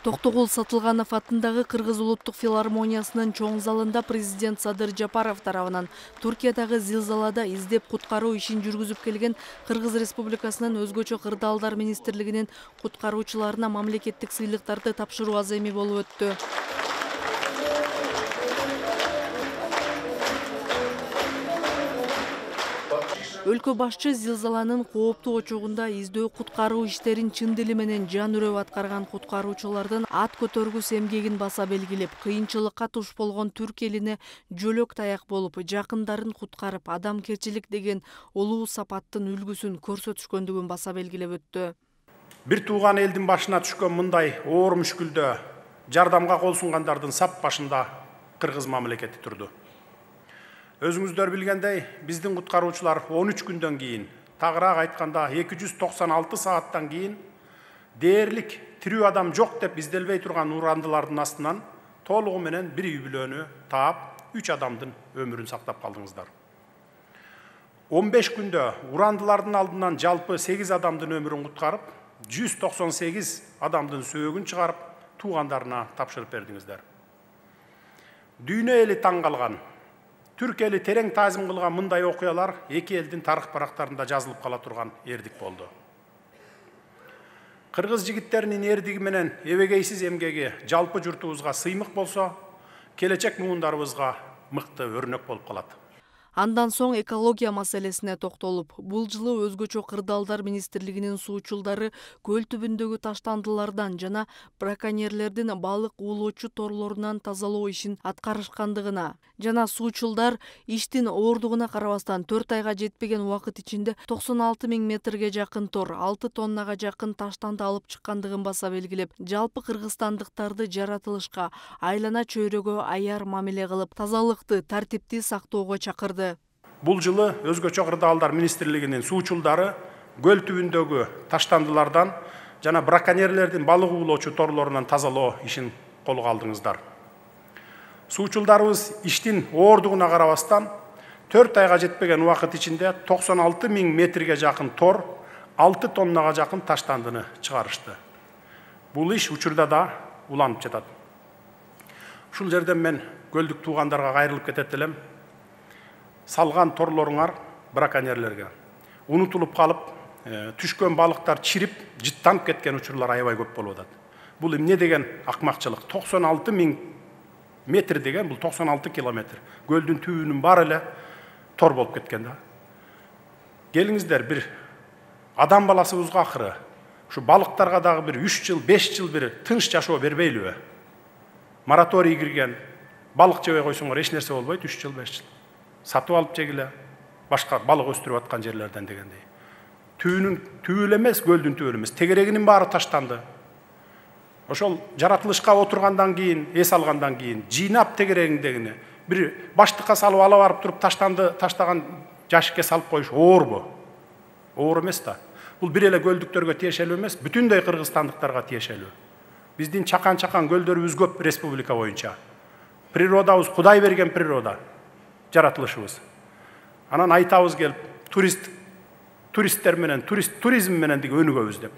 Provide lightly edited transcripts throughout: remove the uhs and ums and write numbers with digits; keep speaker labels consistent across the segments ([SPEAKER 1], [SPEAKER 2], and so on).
[SPEAKER 1] Токтогул Сатылганов атындагы Кыргыз улуттук филармониясынын чоң залында президент Садыр Жапаров тарабынан Туркиядагы зилзалада издеп куткаруу ишин жүргүзүп келген Кыргыз Республикасынын өзгөчө кырдаалдар министрлигинин куткаруучуларына мамлекеттик сыйлыктарды тапшыруу аземи болуп өттү. Өлкө башчы зилзаланын кооптуу очогунда издөө куткаруу иштерин чын дили менен жан үрөп аткарган куткаруучулардын ат көтөргүс эмгегин баса белгилеп, кыйынчылыкка туш болгон түрк элине жөлөк таяк болуп, жакындарын куткарып, адамгерчилик деген улуу сапаттын үлгүсүн көрсөтүшкөндүгүн баса белгилеп өттү.
[SPEAKER 2] Бир тууган элдин башына түшкөн мындай оор мүшкүлдө жардамга кол сунгандардын сап башында Кыргыз мамлекети турду. Өзүңүздөр билгендей, биздин куткаруучулар 13 күндөн кийин, тагыраак айтканда 296 сааттан кийин дээрлик тирүү адам жок деп изделбей турган урандылардын астынан толугу менен бир үй бүлөнү таап, 3 адамдын өмүрүн сактап калдыңыздар. 15 күндө урандылардын алдынан жалпы 8 адамдын өмүрүн куткарып, 198 адамдын сөөгүн чыгарып, туугандарына тапшырып бердиңиздер. Дүйнө эли таң калган. Түрк эли терең таазим кылган мындай окуялар эки элдин тарых барактарында жазылып кала турган эрдик болду. Кыргыз жигиттеринин эрдиги менен эбегейсиз эмгеги жалпы журтубузга сыймык болсо, келечек муундарыбызга мыкты өрнөк болуп калат.
[SPEAKER 1] Андан соң экология маселесине токтолуп, бул жылы өзгөчө кырдаалдар министрлигинин суучулдары көл түбүндөгү таштандылардан жана браконьерлердин балык уулоочу торлорунан тазалоо ишин аткарышкандыгына жана суучулдар иштин оордугуна карабастан 4 айга жетпеген убакыт ичинде 96 000 метрге жакын тор, 6 тоннага жакын таштанды алып чыккандыгын баса белгилеп, жалпы кыргызстандыктарды жаратылышка, айлана чөйрөгө аяр мамиле кылып, тазалыкты, тартипти сактоого чакырды.
[SPEAKER 2] Бул жылы өзгөчө кырдаалдар министрлигинин суучулдары көл түбүндөгү таштандылардан жана браконьерлердин балык уулоочу торлорунан тазалоо ишин колго алдыңыздар. Суучулдарыбыз иштин оордугуна карабастан 4 айга жетпеген убакыт ичинде 96 000 метрге жакын тор, 6 тоннага жакын таштандыны чыгарышты. Бул иш учурда да уланып жатат. Ушул жерден мен көлдүк туугандарга кайрылып кетет элем. Салган торлоруңар браконьерлерге унутулуп калып, түшкөн балыктар чирип, жыттанып кеткен учурлар аябай көп болуп атат. Бул эмне деген акмакчылык? 96 000 метр деген бул 96 километр. Көлдүн түбүнүн баары эле тор болуп кеткен да. Келиңиздер, бир адам баласыбызга акыры ушу балыктарга дагы бир 3 жыл, 5 жыл бир тынч жашоо бербейлиби? Мораторий кирген, балык жебей койсоңор эч нерсе болбойт, 3 жыл, 5 жыл. Сатып алып жегиле, башка балык өстүрүп аткан жерлерден дегендей. Түбү эмес, көлдүн түбү эмес, тегерегинин баары таштанды. Ошол жаратылышка отургандан кийин, эс алгандан кийин, жыйнап тегерегиндегини бир баштыкка салып ала барып туруп таштаган жашикке салып коюш оорбу? Оор эмес да. Бул бир эле көлдүктөргө тиешелүү эмес, бүтүндөй кыргызстандыктарга тиешелүү. Биздин чакан-чакан көлдөрүбүз көп республика боюнча. Природабыз Кудай берген природа. Жаратылышыбыз. Анан айтабыз келип, туристтер менен, туризм менен деги өнүгөбүз деп.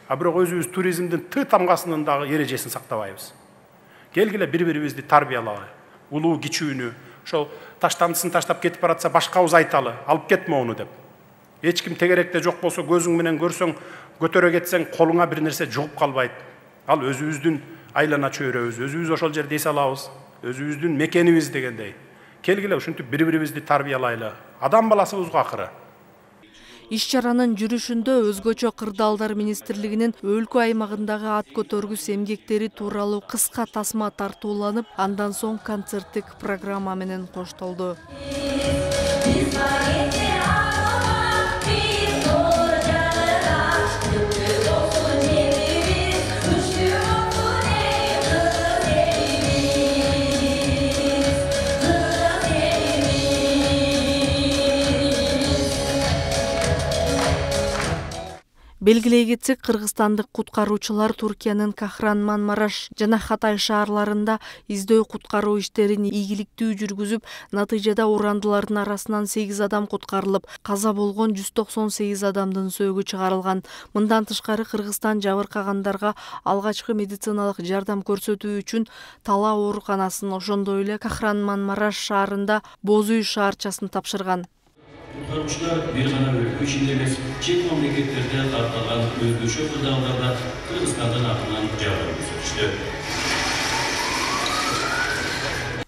[SPEAKER 2] А бирок өзүбүз туризмдин тамгасынын дагы эрежесин сактабайбыз. Келгиле бири-бирибизди тарбиялалы, улуу кичүүнү, ошол таштандысын таштап кетип баратса башкабыз айталы, алып кетме ону деп. Эч ким тегеректе жок болсо көзүң менен көрсөң, көтөрө кетсең колуңа бир нерсе жугуп калбайт. Ал өзүбүздүн айлана чөйрөбүз, өзүбүз ошол жерде эс алабыз, өзүбүздүн мекенибиз дегендей. Келгиле ушинтип бири-бирибизди тарбиялайлы. Адам баласыбызга акыры.
[SPEAKER 1] Иш-чаранын жүрүшүндө өзгөчө кырдаалдар министрлигинин өлкө аймагындагы ат көтөргүс эмгектери тууралуу кыска тасма тартууланып, андан соң концерттик программа менен коштолду. Белгилей кетсек, кыргызстандык куткаруучулар Туркиянын Кахранман-Мараш жана Хатай шаарларында издөө куткаруу иштерин ийгиликтүү жүргүзүп, натыйжада урандылардын арасынан 8 адам куткарылып, каза болгон 198 адамдын сөөгү чыгарылган. Мындан тышкары Кыргызстан жабыркагандарга алгачкы медициналык жардам көрсөтүү үчүн Тала ооруканасын, ошондой эле Кахранман-Мараш шаарында Боз үй шаарчасын тапшырган.
[SPEAKER 3] Куткаруучулар бир гана өлкө ичинде эмес, чет мамлекеттерде таркалган өзгөчө кырдаалдарда Кыргызстандын атынан жардам көрсөтүштү.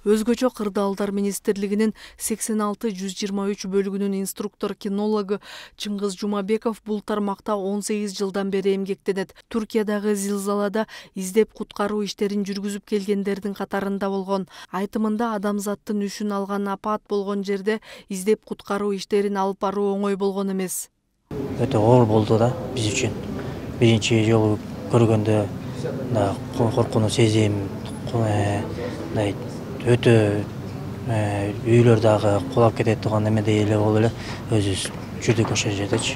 [SPEAKER 1] Өзгөчө кырдаалдар министрлигинин 86-123 бөлүгүнүн инструктор-кинологу Чыңгыз Жумабеков бул тармакта 18 жылдан бери эмгектенет. Туркиядагы зилзалада издеп куткаруу иштерин жүргүзүп келгендердин катарында болгон. Айтымында адамзаттын үшүн алган апат болгон жерде издеп куткаруу иштерин алып баруу оңой болгон эмес.
[SPEAKER 4] Өтө оор болду да биз үчүн. Биринчи жолу көргөндө коркууну сезим, өтө үйлөр дагы кулап кетет турган эмедей эле болуп эле өзүбүз жүрдүк ошол жердечи.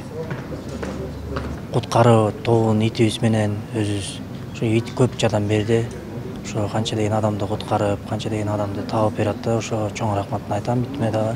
[SPEAKER 4] Куткаруу тобунун итибиз менен өзүбүз ошо ит көп жардам берди. Ошо канча деген адамды куткарып, канча деген адамды таап берет да, ошо чоң рахматын айтам итиме дагы.